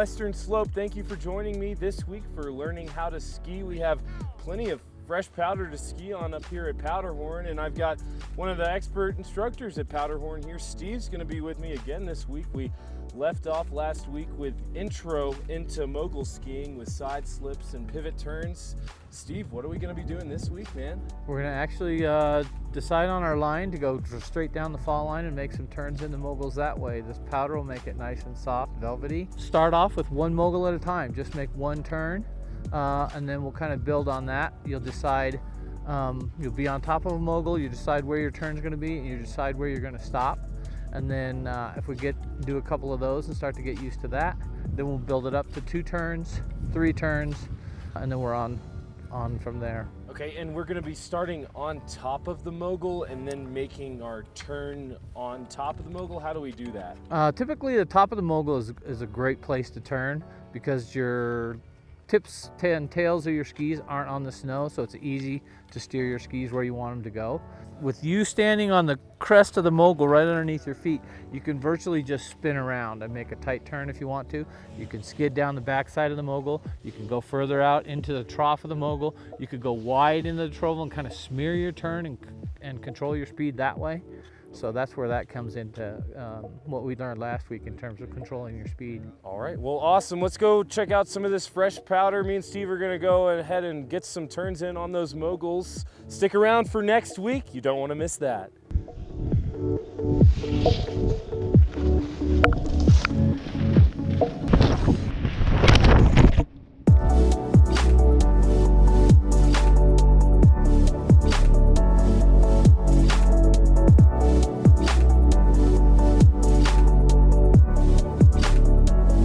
Western Slope. Thank you for joining me this week for learning how to ski. We have plenty of fresh powder to ski on up here at Powderhorn, and I've got one of the expert instructors at Powderhorn here. Steve's going to be with me again this week. We left off last week with intro into mogul skiing with side slips and pivot turns. Steve, what are we going to be doing this week, man? We're going to actually decide on our line to go straight down the fall line and make some turns into moguls that way. This powder will make it nice and soft, velvety. Start off with one mogul at a time. Just make one turn, and then we'll kind of build on that. You'll decide, you'll be on top of a mogul, you decide where your turn's going to be, and you decide where you're going to stop. And then if we do a couple of those and start to get used to that, then we'll build it up to 2 turns, 3 turns, and then we're on from there. Okay, and we're going to be starting on top of the mogul and then making our turn on top of the mogul. How do we do that? Typically, the top of the mogul is a great place to turn because your tips and tails of your skis aren't on the snow, so it's easy to steer your skis where you want them to go. With you standing on the crest of the mogul right underneath your feet, you can virtually just spin around and make a tight turn if you want to. You can skid down the backside of the mogul. You can go further out into the trough of the mogul. You could go wide into the trough and kind of smear your turn and control your speed that way. So that's where that comes into what we learned last week in terms of controlling your speed. All right, well, awesome. Let's go check out some of this fresh powder. Me and Steve are gonna go ahead and get some turns in on those moguls. Stick around for next week. You don't wanna miss that.